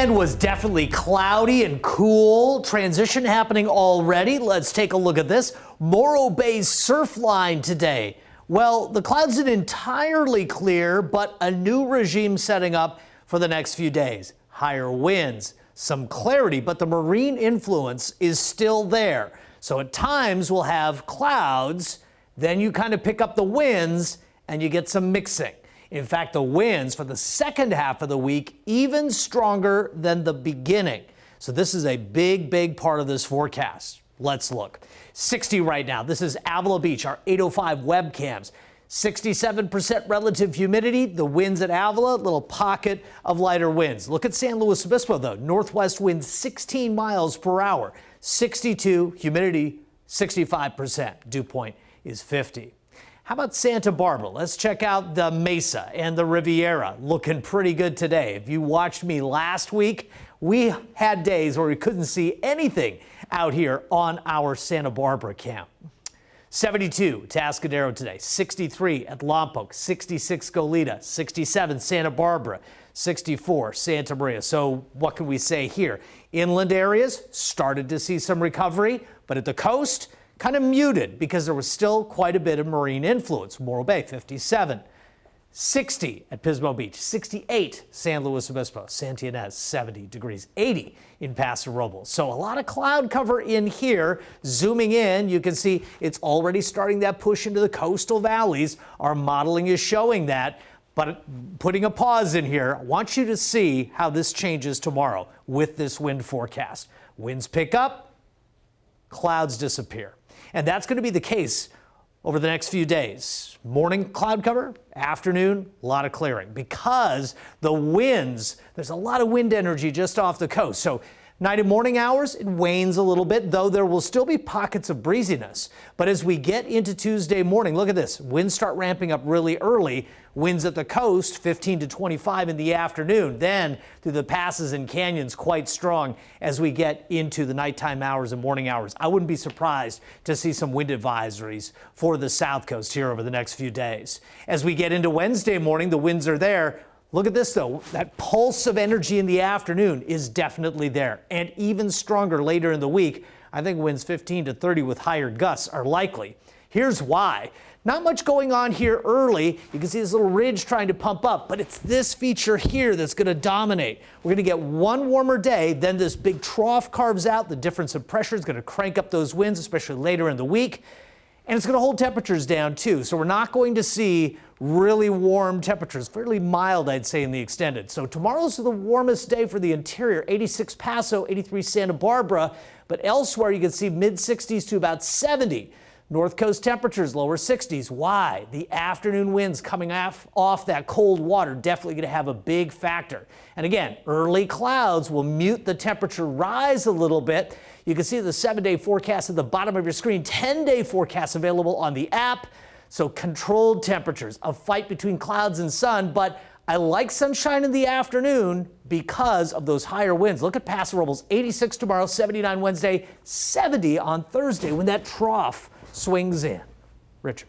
weekend was definitely cloudy and cool. Transition happening already. Let's take a look at this. MORRO BAY-SURFLINE today. Well, the clouds didn't entirely clear, but a new regime setting up for the next few days. Higher winds, some clarity, but the marine influence is still there. So at times we'll have clouds, then you kind of pick up the winds and you get some mixing. In fact, the winds for the second half of the week even stronger than the beginning. So this is a big part of this forecast. Let's look. 60 right now. This is Avila Beach, our 805 webcams. 67% relative humidity. The winds at Avila, little pocket of lighter winds. Look at San Luis Obispo, though. Northwest winds 16 miles per hour. 62, humidity 65%. Dew point is 50. How about Santa Barbara? Let's check out the Mesa and the Riviera. Looking pretty good today. If you watched me last week, we had days where we couldn't see anything out here on our Santa Barbara camp. 72 Tascadero today, 63 at Lompoc, 66 Goleta, 67 Santa Barbara, 64 Santa Maria. So what can we say here? Inland areas started to see some recovery, but at the coast, kind of muted because there was still quite a bit of marine influence. Morro Bay, 57. 60 at Pismo Beach, 68 San Luis Obispo, Santa Ynez, 70 degrees, 80 in Paso Robles. So a lot of cloud cover in here. Zooming in, you can see it's already starting that push into the coastal valleys. Our modeling is showing that. But putting a pause in here, I want you to see how this changes tomorrow with this wind forecast. Winds pick up, clouds disappear. And that's going to be the case over the next few days. Morning cloud cover, afternoon, a lot of clearing because the winds, there's a lot of wind energy just off the coast. So night and morning hours, it wanes a little bit, though there will still be pockets of breeziness. But as we get into Tuesday morning, look at this. Winds start ramping up really early. Winds at the coast, 15 to 25 in the afternoon. Then through the passes and canyons, quite strong as we get into the nighttime hours and morning hours. I wouldn't be surprised to see some wind advisories for the south coast here over the next few days. As we get into Wednesday morning, the winds are there. Look at this, though. That pulse of energy in the afternoon is definitely there, and even stronger later in the week. I think winds 15 to 30 with higher gusts are likely. Here's why. Not much going on here early. You can see this little ridge trying to pump up, but it's this feature here that's going to dominate. We're going to get one warmer day, then this big trough carves out. The difference of pressure is going to crank up those winds, especially later in the week. And it's going to hold temperatures down, too. So we're not going to see really warm temperatures, fairly mild, I'd say, in the extended. So tomorrow's the warmest day for the interior, 86 Paso, 83 Santa Barbara. But elsewhere, you can see mid-60s to about 70. North coast temperatures, lower 60s. Why? The afternoon winds coming off that cold water, definitely going to have a big factor. And again, early clouds will mute the temperature rise a little bit. You can see the 7-day forecast at the bottom of your screen, 10-day forecast available on the app. So controlled temperatures, a fight between clouds and sun, but I like sunshine in the afternoon because of those higher winds. Look at Paso Robles, 86 tomorrow, 79 Wednesday, 70 on Thursday when that trough swings in. Richard.